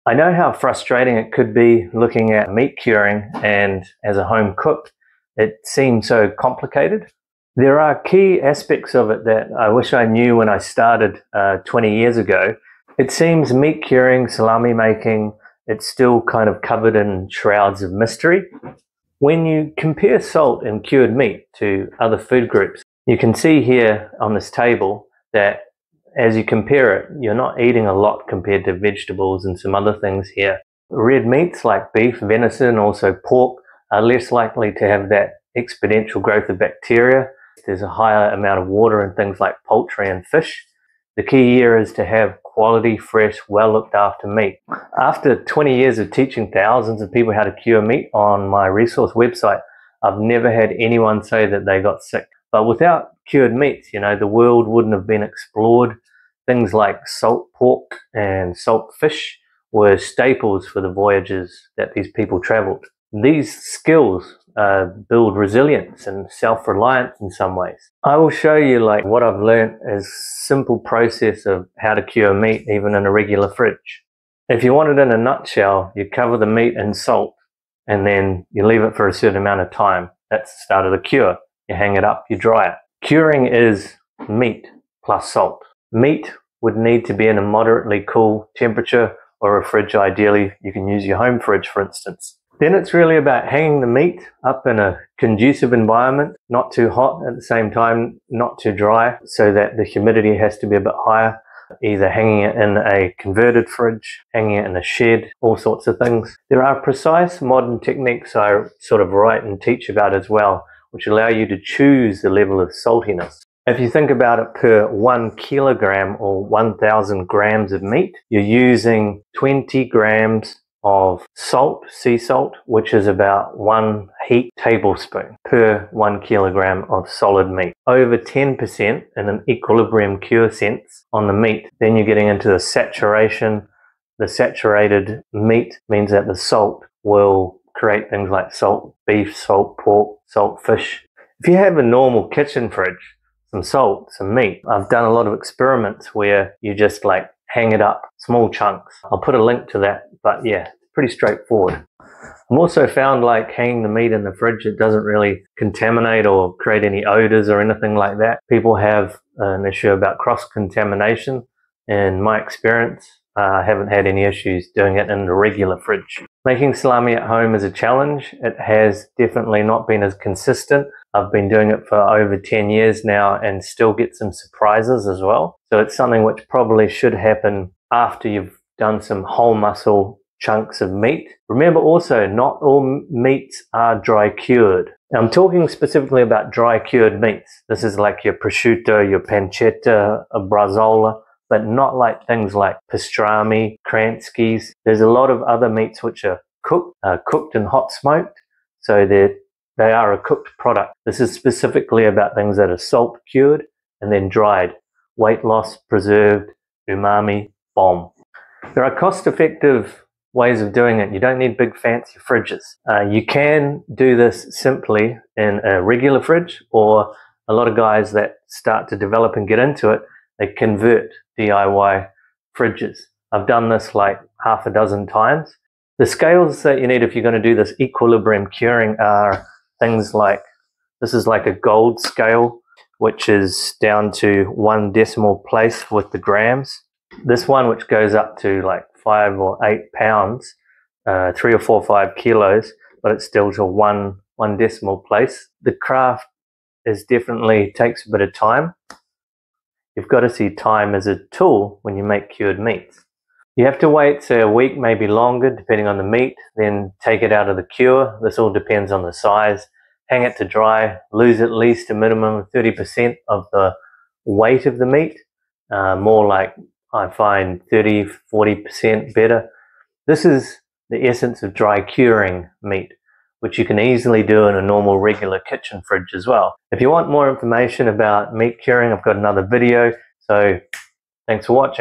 I know how frustrating it could be looking at meat curing, and as a home cook, it seems so complicated. There are key aspects of it that I wish I knew when I started 20 years ago. It seems meat curing, salami making, it's still kind of covered in shrouds of mystery. When you compare salt in cured meat to other food groups, you can see here on this table that as you compare it, you're not eating a lot compared to vegetables and some other things here. Red meats like beef, venison, also pork are less likely to have that exponential growth of bacteria. There's a higher amount of water in things like poultry and fish. The key here is to have quality, fresh, well looked after meat. After 20 years of teaching thousands of people how to cure meat on my resource website, I've never had anyone say that they got sick. But without cured meats, the world wouldn't have been explored. Things like salt pork and salt fish were staples for the voyages that these people traveled. These skills build resilience and self-reliance in some ways. I will show you what I've learned as simple process of how to cure meat even in a regular fridge. If you want it in a nutshell, you cover the meat in salt and then you leave it for a certain amount of time. That's the start of the cure. You hang it up, you dry it. Curing is meat plus salt. Meat would need to be in a moderately cool temperature, or a fridge ideally. You can use your home fridge, for instance. Then it's really about hanging the meat up in a conducive environment, not too hot at the same time, not too dry, so that the humidity has to be a bit higher. Either hanging it in a converted fridge, hanging it in a shed, all sorts of things. There are precise modern techniques I sort of write and teach about as well, which allow you to choose the level of saltiness. If you think about it, per 1 kilogram or 1,000 grams of meat, you're using 20 grams of salt, sea salt, which is about 1 heaped tablespoon per 1 kilogram of solid meat. Over 10% in an equilibrium cure sense on the meat, then you're getting into the saturation. The saturated meat means that the salt will create things like salt beef, salt pork, salt fish. If you have a normal kitchen fridge, some salt, some meat, I've done a lot of experiments where you just hang it up, small chunks. I'll put a link to that, but yeah, pretty straightforward. I've also found hanging the meat in the fridge, it doesn't really contaminate or create any odors or anything like that. People have an issue about cross-contamination. In my experience, I haven't had any issues doing it in the regular fridge. Making salami at home is a challenge. It has definitely not been as consistent. I've been doing it for over 10 years now and still get some surprises as well. So it's something which probably should happen after you've done some whole muscle chunks of meat. Remember also, not all meats are dry cured. Now, I'm talking specifically about dry cured meats. This is like your prosciutto, your pancetta, a bresaola, but not like things like pastrami, kranskis. There's a lot of other meats which are cooked and hot smoked, so they are a cooked product. This is specifically about things that are salt cured and then dried. Weight loss, preserved, umami, bomb. There are cost-effective ways of doing it. You don't need big fancy fridges. You can do this simply in a regular fridge, or a lot of guys that start to develop and get into it, they convert DIY fridges. I've done this half a dozen times. The scales that you need if you're going to do this equilibrium curing are things like, this is like a gold scale, which is down to 1 decimal place with the grams. This one, which goes up to 5 or 8 pounds, 3 or 4 or 5 kilos, but it's still to one decimal place. The craft definitely takes a bit of time. You've got to see time as a tool when you make cured meats. You have to wait, say, a week, maybe longer, depending on the meat, then take it out of the cure. This all depends on the size. Hang it to dry, lose at least a minimum of 30% of the weight of the meat. More like, I find 30–40% better. This is the essence of dry curing meat, which you can easily do in a normal regular kitchen fridge as well. If you want more information about meat curing, I've got another video. So thanks for watching.